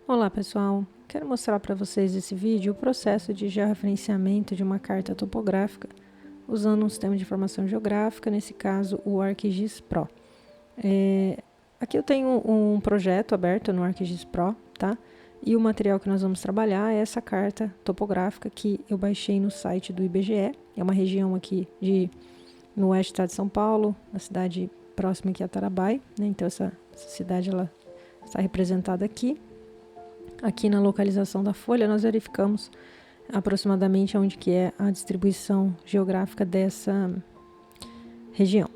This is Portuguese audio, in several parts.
Olá pessoal, quero mostrar para vocês esse vídeo o processo de georreferenciamento de uma carta topográfica usando um sistema de informação geográfica, nesse caso o ArcGIS Pro. Aqui eu tenho um projeto aberto no ArcGIS Pro, tá? E o material que nós vamos trabalhar é essa carta topográfica que eu baixei no site do IBGE. É uma região aqui no oeste do estado de São Paulo, a cidade próxima aqui a Tarabai, né? Então essa cidade ela está representada aqui. Aqui na localização da folha, nós verificamos aproximadamente onde que é a distribuição geográfica dessa região.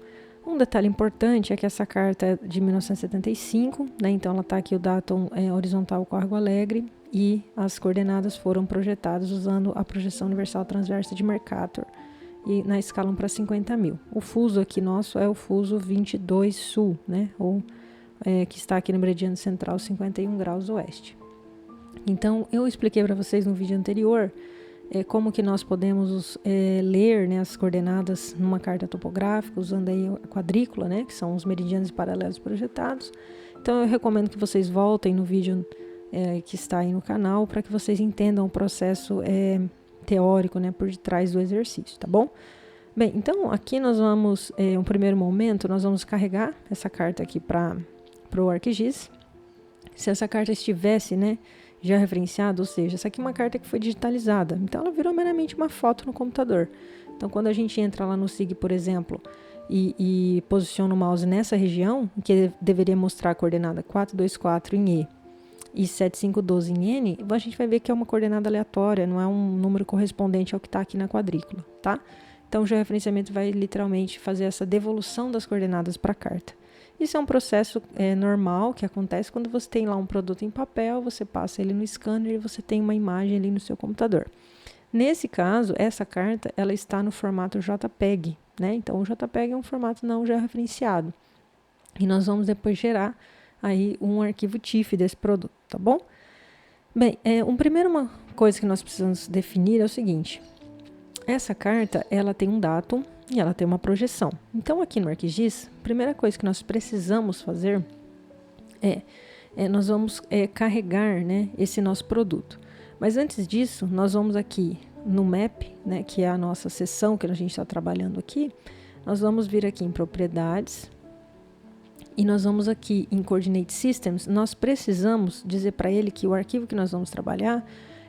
Um detalhe importante é que essa carta é de 1975, né? Então ela está aqui, o datum horizontal Córrego Alegre, e as coordenadas foram projetadas usando a projeção universal transversa de Mercator, e na escala 1 para 50.000. O fuso aqui nosso é o fuso 22 Sul, né? Que está aqui no meridiano central 51 graus oeste. Então, eu expliquei para vocês no vídeo anterior como que nós podemos ler, né, as coordenadas numa carta topográfica, usando aí a quadrícula, né, que são os meridianos paralelos projetados. Então, eu recomendo que vocês voltem no vídeo que está aí no canal, para que vocês entendam o processo teórico, né, por detrás do exercício, tá bom? Bem, então, aqui nós vamos, um primeiro momento, nós vamos carregar essa carta aqui para o ArcGIS. Se essa carta estivesse, né, já referenciada, ou seja, essa aqui é uma carta que foi digitalizada, então ela virou meramente uma foto no computador. Então, quando a gente entra lá no SIG, por exemplo, e posiciona o mouse nessa região, que deveria mostrar a coordenada 424 em E e 7512 em N, a gente vai ver que é uma coordenada aleatória, não é um número correspondente ao que está aqui na quadrícula, tá? Então, o georreferenciamento vai literalmente fazer essa devolução das coordenadas para a carta. Isso é um processo normal que acontece quando você tem lá um produto em papel, você passa ele no scanner e você tem uma imagem ali no seu computador. Nesse caso, essa carta ela está no formato JPEG, né? Então, o JPEG é um formato não georreferenciado. E nós vamos depois gerar aí um arquivo TIFF desse produto, tá bom? Bem, uma coisa que nós precisamos definir é o seguinte. Essa carta, ela tem um datum e ela tem uma projeção. Então, aqui no ArcGIS, a primeira coisa que nós precisamos fazer nós vamos carregar, né, esse nosso produto. Mas antes disso, nós vamos aqui no Map, né, que é a nossa seção que a gente está trabalhando aqui, nós vamos vir aqui em Propriedades e nós vamos aqui em Coordinate Systems. Nós precisamos dizer para ele que o arquivo que nós vamos trabalhar,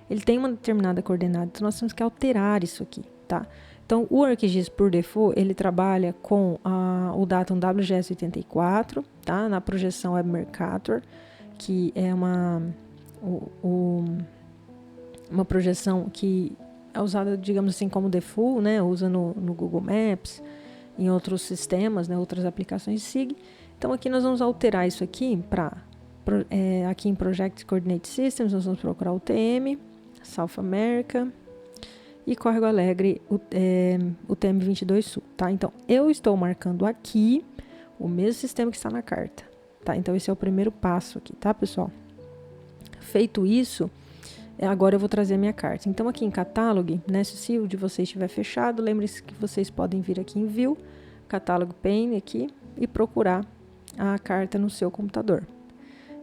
ele tem uma determinada coordenada, então nós temos que alterar isso aqui, tá? Então, o ArcGIS, por default, ele trabalha com o datum WGS84, tá? Na projeção Web Mercator, que é uma projeção que é usada, digamos assim, como default, né? Usa no Google Maps, em outros sistemas, né? Outras aplicações de SIG. Então, aqui nós vamos alterar isso aqui aqui em Project Coordinate Systems, nós vamos procurar o TM, South America, e Córrego Alegre, o TM22 Sul, tá? Então, eu estou marcando aqui o mesmo sistema que está na carta, tá? Então, esse é o primeiro passo aqui, tá, pessoal? Feito isso, agora eu vou trazer a minha carta. Então, aqui em Catálogo, né, se o de vocês estiver fechado, lembre-se que vocês podem vir aqui em View, Catálogo Pane aqui, e procurar a carta no seu computador.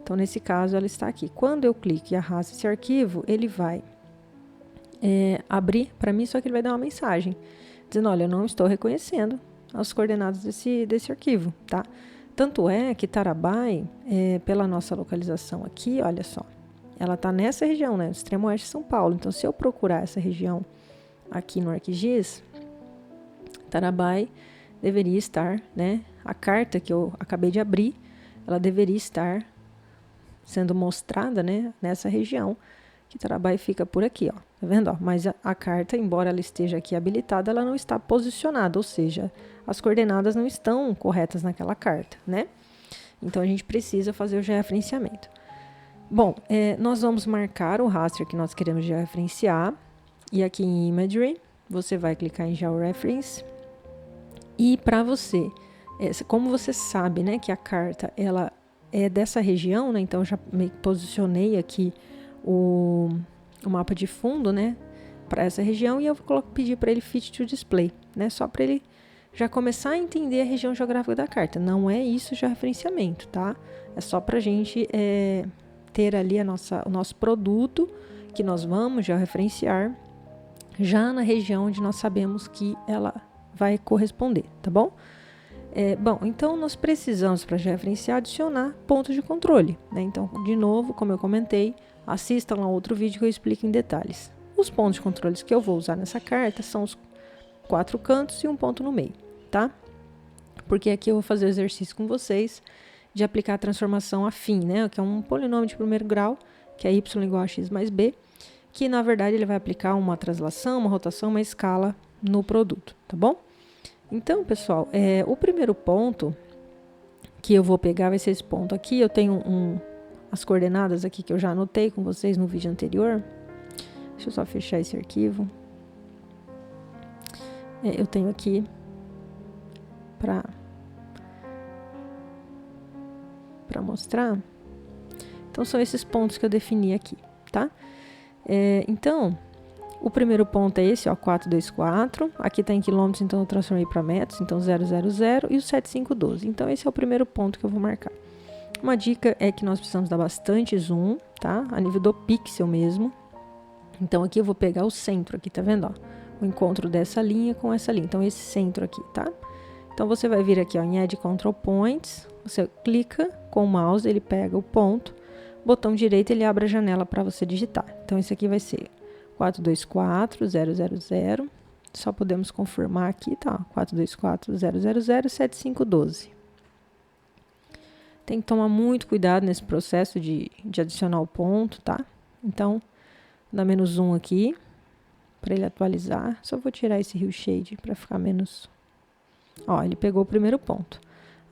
Então, nesse caso, ela está aqui. Quando eu clico e arrasto esse arquivo, ele vai abrir para mim, só que ele vai dar uma mensagem dizendo, olha, eu não estou reconhecendo as coordenadas desse arquivo, tá? Tanto é que Tarabai, pela nossa localização aqui, olha só, ela está nessa região, né, no extremo oeste de São Paulo. Então, se eu procurar essa região aqui no ArcGIS, Tarabai deveria estar, né, a carta que eu acabei de abrir, ela deveria estar sendo mostrada, né, nessa região, que Tarabai fica por aqui, ó, tá vendo? Ó? Mas a carta, embora ela esteja aqui habilitada, ela não está posicionada, ou seja, as coordenadas não estão corretas naquela carta, né? Então, a gente precisa fazer o georreferenciamento. Bom, nós vamos marcar o raster que nós queremos georreferenciar, e aqui em Imagery, você vai clicar em Georeference, e para você, como você sabe, né, que a carta, ela é dessa região, né, então eu já me posicionei aqui o mapa de fundo, né, para essa região, e eu vou pedir para ele Fit to Display, né, só para ele já começar a entender a região geográfica da carta. Não é isso já referenciamento, tá? É só para a gente ter ali o nosso produto que nós vamos georreferenciar já na região onde nós sabemos que ela vai corresponder, tá bom? Bom, então nós precisamos, para georreferenciar, adicionar pontos de controle, né? Então, de novo, como eu comentei, assistam lá outro vídeo que eu explico em detalhes. Os pontos de controle que eu vou usar nessa carta são os 4 cantos e um ponto no meio, tá? Porque aqui eu vou fazer o exercício com vocês de aplicar a transformação afim, né? Que é um polinômio de primeiro grau, que é y igual a x mais b, que na verdade ele vai aplicar uma translação, uma rotação, uma escala no produto, tá bom? Então, pessoal, o primeiro ponto que eu vou pegar vai ser esse ponto aqui. Eu tenho as coordenadas aqui que eu já anotei com vocês no vídeo anterior. Deixa eu só fechar esse arquivo. Eu tenho aqui para mostrar. Então, são esses pontos que eu defini aqui, tá? Então, o primeiro ponto é esse, ó, 424. Aqui está em quilômetros, então eu transformei para metros, então 000 e o 7512. Então, esse é o primeiro ponto que eu vou marcar. Uma dica é que nós precisamos dar bastante zoom, tá? A nível do pixel mesmo. Então, aqui eu vou pegar o centro aqui, tá vendo, ó? O encontro dessa linha com essa linha. Então, esse centro aqui, tá? Então, você vai vir aqui, ó, em Add Control Points. Você clica com o mouse, ele pega o ponto. Botão direito, ele abre a janela para você digitar. Então, esse aqui vai ser 424, 000. Só podemos confirmar aqui, tá? 424, 000, 7512. Tem que tomar muito cuidado nesse processo de adicionar o ponto, tá? Então, dá menos 1 aqui, para ele atualizar. Só vou tirar esse Hue Shade para ficar menos... Ó, ele pegou o primeiro ponto.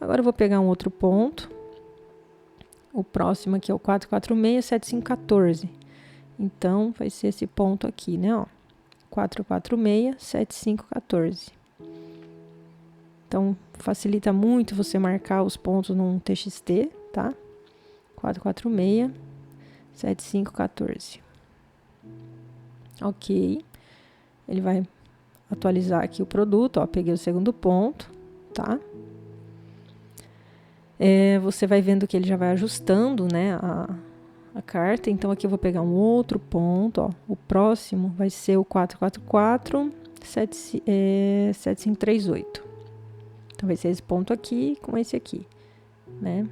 Agora eu vou pegar um outro ponto. O próximo aqui é o 446, 7514. Então, vai ser esse ponto aqui, né, ó. 446, 7514. Então, facilita muito você marcar os pontos num TXT, tá? 446, 7514. Ok. Ele vai atualizar aqui o produto, ó. Peguei o segundo ponto, tá? Você vai vendo que ele já vai ajustando, né, a carta. Então, aqui eu vou pegar um outro ponto, ó. O próximo vai ser o 444, 7538. Então, vai ser esse ponto aqui com esse aqui, né?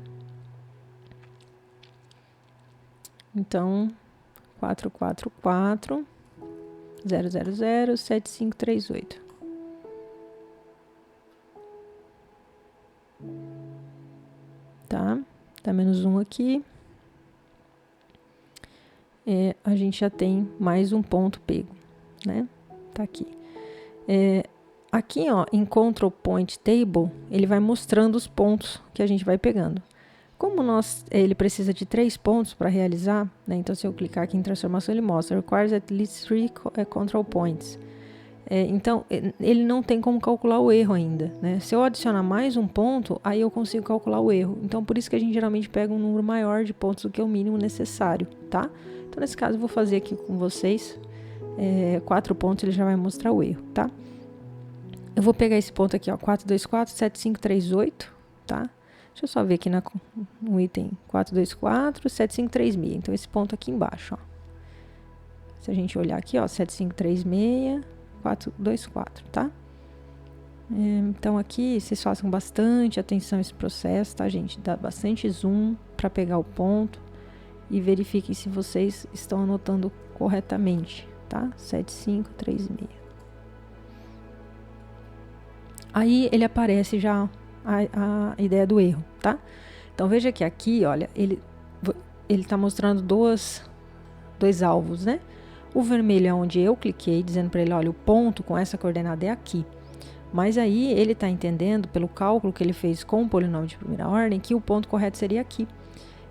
Então, 444, 000, 7538. Tá? Tá menos 1 aqui. A gente já tem mais um ponto pego, né? Tá aqui. Aqui, ó, em Control Point Table, ele vai mostrando os pontos que a gente vai pegando. Como ele precisa de 3 pontos para realizar, né? Então, se eu clicar aqui em transformação, ele mostra requires at least 3 control points. Então, ele não tem como calcular o erro ainda, né? Se eu adicionar mais um ponto, aí eu consigo calcular o erro. Então, por isso que a gente geralmente pega um número maior de pontos do que o mínimo necessário, tá? Então, nesse caso, eu vou fazer aqui com vocês 4 pontos, ele já vai mostrar o erro, tá? Eu vou pegar esse ponto aqui, ó, 424, 7538, tá? Deixa eu só ver aqui no item 424, 75366. Então, esse ponto aqui embaixo, ó. Se a gente olhar aqui, ó, 7536, 424, tá? Então, aqui, vocês façam bastante atenção a esse processo, tá, gente? Dá bastante zoom para pegar o ponto e verifiquem se vocês estão anotando corretamente, tá? 7536. Aí, ele aparece já a ideia do erro, tá? Então, veja que aqui, olha, ele tá mostrando dois alvos, né? O vermelho é onde eu cliquei, dizendo para ele, olha, o ponto com essa coordenada é aqui. Mas aí, ele está entendendo, pelo cálculo que ele fez com o polinômio de primeira ordem, que o ponto correto seria aqui.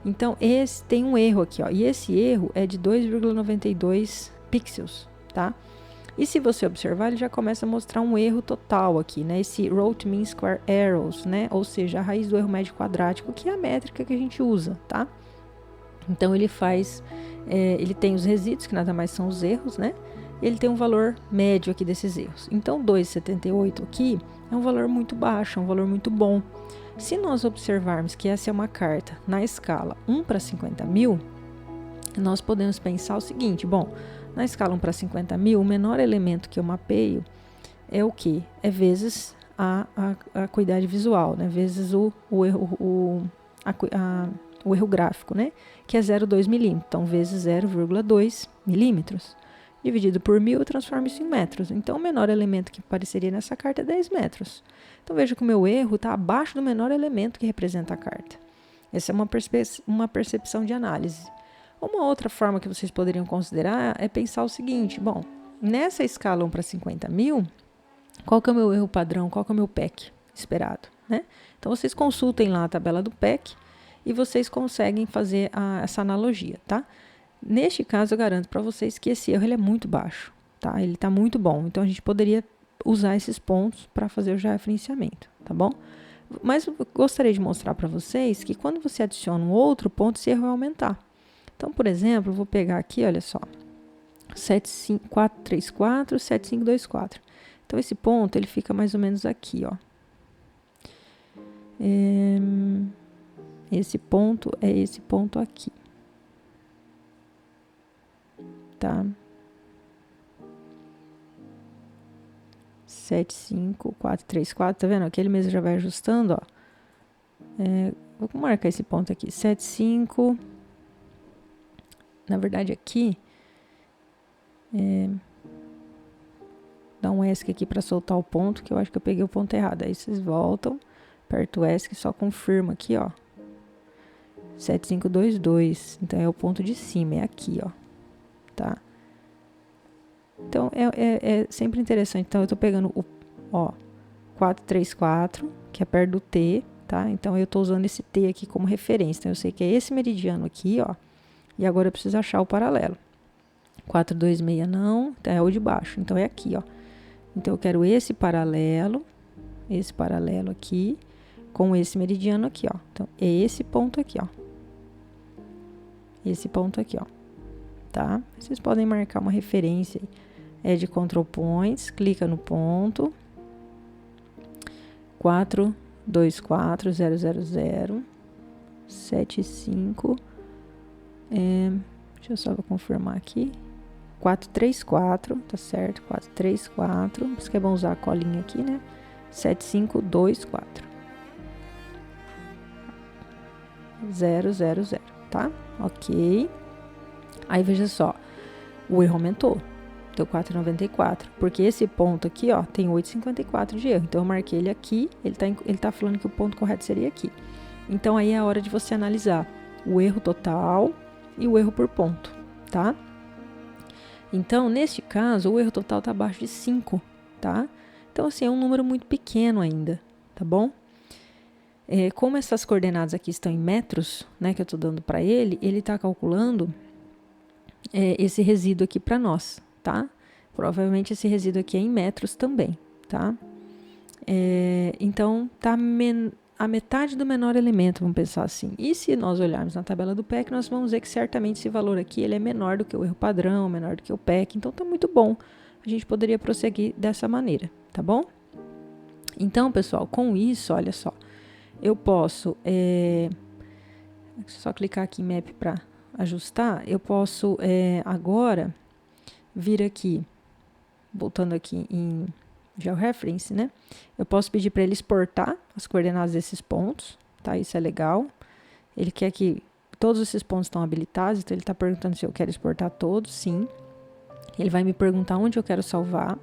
Então, esse tem um erro aqui, ó. E esse erro é de 2,92 pixels, tá? E se você observar, ele já começa a mostrar um erro total aqui, né? Esse root mean square errors, né? Ou seja, a raiz do erro médio quadrático, que é a métrica que a gente usa, tá? Então, ele tem os resíduos, que nada mais são os erros, né? Ele tem um valor médio aqui desses erros. Então, 2,78 aqui é um valor muito baixo, é um valor muito bom. Se nós observarmos que essa é uma carta na escala 1 para 50 mil, nós podemos pensar o seguinte, bom, na escala 1 para 50 mil, o menor elemento que eu mapeio é o quê? É vezes a acuidade visual, né? Vezes o erro gráfico, né? Que é 0,2 milímetros. Então, vezes 0,2 milímetros. Dividido por 1.000, eu transformo isso em metros. Então, o menor elemento que apareceria nessa carta é 10 metros. Então, veja que o meu erro está abaixo do menor elemento que representa a carta. Essa é uma percepção de análise. Uma outra forma que vocês poderiam considerar é pensar o seguinte, bom, nessa escala 1 para 50 mil, qual que é o meu erro padrão, qual que é o meu PEC esperado, né? Então, vocês consultem lá a tabela do PEC e vocês conseguem fazer essa analogia, tá? Neste caso, eu garanto para vocês que esse erro ele é muito baixo, tá? Ele está muito bom, então a gente poderia usar esses pontos para fazer o georreferenciamento, tá bom? Mas eu gostaria de mostrar para vocês que quando você adiciona um outro ponto, esse erro vai aumentar. Então, por exemplo, eu vou pegar aqui, olha só, 434, 7524. Então, esse ponto, ele fica mais ou menos aqui, ó. Esse ponto é esse ponto aqui. Tá? 75434, tá vendo? Aqui ele mesmo já vai ajustando, ó. Vou marcar esse ponto aqui, 75. Na verdade, aqui, dá um ESC aqui para soltar o ponto, que eu acho que eu peguei o ponto errado. Aí vocês voltam, aperta o ESC e só confirma aqui, ó. 7522, então é o ponto de cima, é aqui, ó. Tá? Então, é sempre interessante. Então, eu tô pegando o, 434, que é perto do T, tá? Então, eu tô usando esse T aqui como referência. Então, eu sei que é esse meridiano aqui, ó. E agora eu preciso achar o paralelo. 426 não, é o de baixo. Então, é aqui, ó. Então, eu quero esse paralelo aqui, com esse meridiano aqui, ó. Então, é esse ponto aqui, ó. Esse ponto aqui, ó. Tá? Vocês podem marcar uma referência aí. É de Control Points, clica no ponto. 42400075. Deixa eu só confirmar aqui. 434, tá certo? 434. Por isso que é bom usar a colinha aqui, né? 7524. 000, tá? Ok. Aí, veja só. O erro aumentou. Deu 4,94. Porque esse ponto aqui, ó, tem 8,54 de erro. Então, eu marquei ele aqui. Ele tá falando que o ponto correto seria aqui. Então, aí é a hora de você analisar o erro total e o erro por ponto, tá? Então, neste caso, o erro total tá abaixo de 5, tá? Então, assim, é um número muito pequeno ainda, tá bom? Como essas coordenadas aqui estão em metros, né, que eu tô dando para ele, ele tá calculando esse resíduo aqui para nós, tá? Provavelmente esse resíduo aqui é em metros também, tá? Então, tá a metade do menor elemento, vamos pensar assim. E se nós olharmos na tabela do PEC, nós vamos ver que certamente esse valor aqui ele é menor do que o erro padrão, menor do que o PEC, então tá muito bom. A gente poderia prosseguir dessa maneira, tá bom? Então, pessoal, com isso, olha só, eu posso, só clicar aqui em Map para ajustar, eu posso agora vir aqui, voltando aqui em GeoReference, né? Eu posso pedir para ele exportar as coordenadas desses pontos, tá? Isso é legal. Ele quer que todos esses pontos estão habilitados, então ele está perguntando se eu quero exportar todos, sim. Ele vai me perguntar onde eu quero salvar.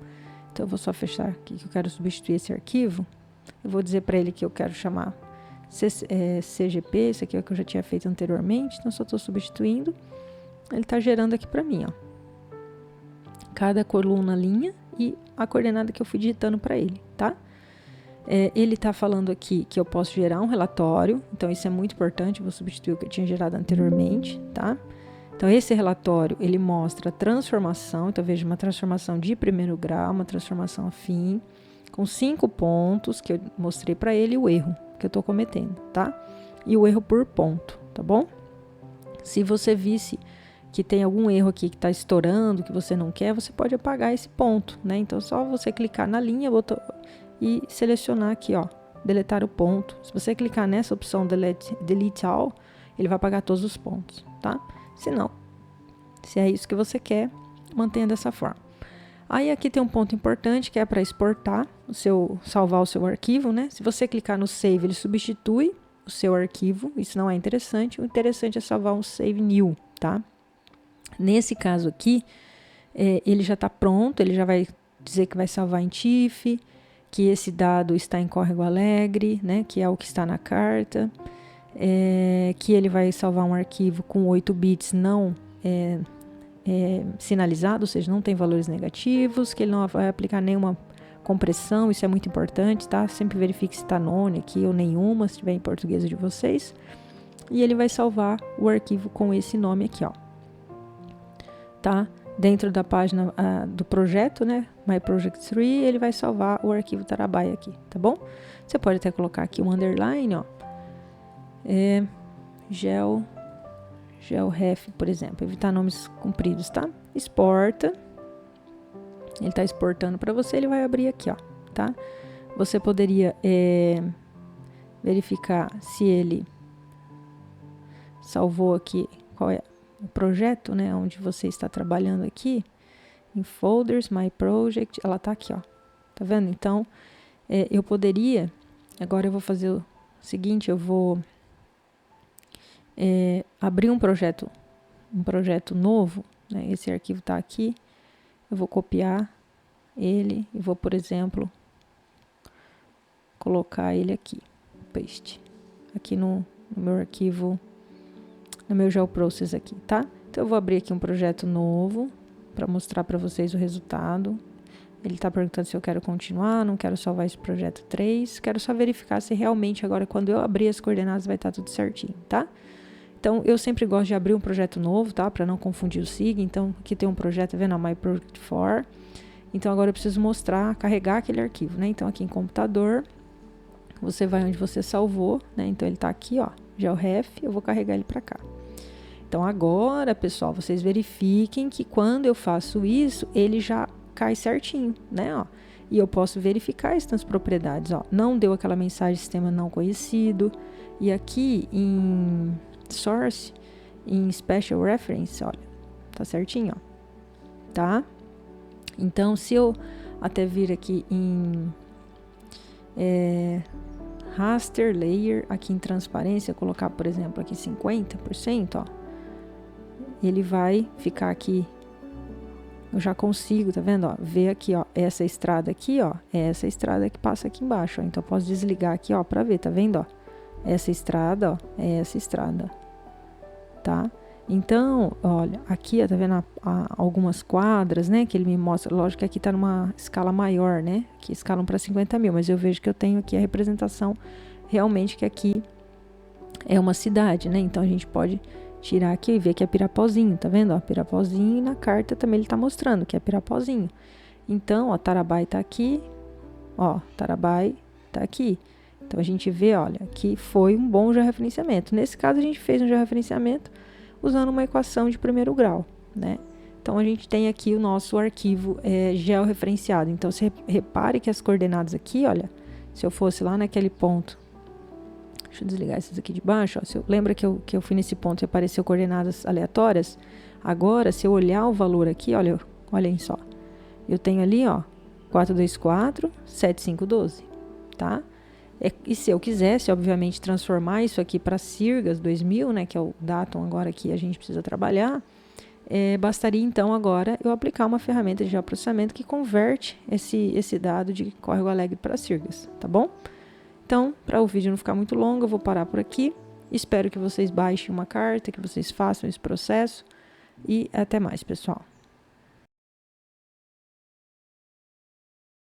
Então, eu vou só fechar aqui que eu quero substituir esse arquivo. Eu vou dizer para ele que eu quero chamar CGP, isso aqui é o que eu já tinha feito anteriormente, então só estou substituindo. Ele está gerando aqui para mim, ó. Cada coluna, linha e a coordenada que eu fui digitando para ele, tá? Ele está falando aqui que eu posso gerar um relatório, então isso é muito importante, eu vou substituir o que eu tinha gerado anteriormente, tá? Então, esse relatório, ele mostra a transformação, então veja uma transformação de primeiro grau, uma transformação afim, com 5 pontos que eu mostrei para ele e o erro que eu estou cometendo, tá? E o erro por ponto, tá bom? Se você visse que tem algum erro aqui que está estourando, que você não quer, você pode apagar esse ponto, né? Então, só você clicar na linha e selecionar aqui, ó, deletar o ponto. Se você clicar nessa opção Delete All, ele vai apagar todos os pontos, tá? Se não, Se é isso que você quer, mantenha dessa forma. Aí aqui tem um ponto importante que é para exportar salvar o seu arquivo, né? Se você clicar no Save, ele substitui o seu arquivo, isso não é interessante. O interessante é salvar um Save New, tá? Nesse caso aqui, ele já está pronto, ele já vai dizer que vai salvar em TIFF, que esse dado está em córrego alegre, né? Que é o que está na carta, que ele vai salvar um arquivo com 8 bits não sinalizado, ou seja, não tem valores negativos, que ele não vai aplicar nenhuma compressão, isso é muito importante, tá? Sempre verifique se está none aqui ou nenhuma, se tiver em português de vocês. E ele vai salvar o arquivo com esse nome aqui, ó. Tá? Dentro da página do projeto, né? My Project 3, ele vai salvar o arquivo Terabyte aqui, tá bom? Você pode até colocar aqui um underline, ó. GeoRef, por exemplo, evitar nomes compridos, tá? Exporta. Ele está exportando para você, ele vai abrir aqui, ó, tá? Você poderia verificar se ele salvou aqui, qual é o projeto, né? Onde você está trabalhando aqui. Em Folders, My Project, ela tá aqui, ó. Tá vendo? Então, eu poderia, agora eu vou fazer o seguinte, eu vou abrir um projeto novo, né? Esse arquivo tá aqui. Eu vou copiar ele e vou, por exemplo, colocar ele aqui, paste, aqui no meu arquivo, no meu GeoProcess aqui, tá? Então, eu vou abrir aqui um projeto novo para mostrar para vocês o resultado. Ele está perguntando se eu quero continuar, não quero salvar esse projeto 3, quero só verificar se realmente agora, quando eu abrir as coordenadas, vai estar tudo certinho, tá? Então, eu sempre gosto de abrir um projeto novo, tá? Para não confundir o SIG. Então, aqui tem um projeto, tá vendo? My Project 4. Então, agora eu preciso mostrar, carregar aquele arquivo, né? Então, aqui em computador, você vai onde você salvou, né? Então, ele tá aqui, ó, GeoRef, eu vou carregar ele para cá. Então, agora, pessoal, vocês verifiquem que quando eu faço isso, ele já cai certinho, né? Ó, e eu posso verificar essas propriedades, ó. Não deu aquela mensagem sistema não conhecido. E aqui em Source, em Special Reference, olha, tá certinho, ó, tá? Então, se eu até vir aqui em Raster Layer, aqui em transparência, colocar, por exemplo, aqui 50%, ó, ele vai ficar aqui, eu já consigo, tá vendo, ó, ver aqui, ó, essa estrada aqui, ó, é essa estrada que passa aqui embaixo, ó, então eu posso desligar aqui, ó, pra ver, tá vendo, ó, essa estrada, ó, é essa estrada, tá? Então, olha, aqui, ó, tá vendo algumas quadras, né, que ele me mostra, lógico que aqui tá numa escala maior, né, que escalam para 50 mil, mas eu vejo que eu tenho aqui a representação realmente que aqui é uma cidade, né, então a gente pode tirar aqui e ver que é Pirapozinho, tá vendo, ó, Pirapozinho, e na carta também ele tá mostrando que é Pirapozinho. Então, ó, Terabyte tá aqui, ó, Terabyte tá aqui. Então, a gente vê, olha, que foi um bom georreferenciamento. Nesse caso, a gente fez um georreferenciamento usando uma equação de primeiro grau, né? Então, a gente tem aqui o nosso arquivo georreferenciado. Então, você repare que as coordenadas aqui, olha, se eu fosse lá naquele ponto, deixa eu desligar esses aqui de baixo, ó, lembra que eu fui nesse ponto e apareceu coordenadas aleatórias? Agora, se eu olhar o valor aqui, olha, olhem só, eu tenho ali, ó, 424, 7512, tá? E se eu quisesse, obviamente, transformar isso aqui para Sirgas 2000, né, que é o datum agora que a gente precisa trabalhar, bastaria, então, agora eu aplicar uma ferramenta de geoprocessamento que converte esse dado de córrego alegre para Sirgas, tá bom? Então, para o vídeo não ficar muito longo, eu vou parar por aqui. Espero que vocês baixem uma carta, que vocês façam esse processo e até mais, pessoal.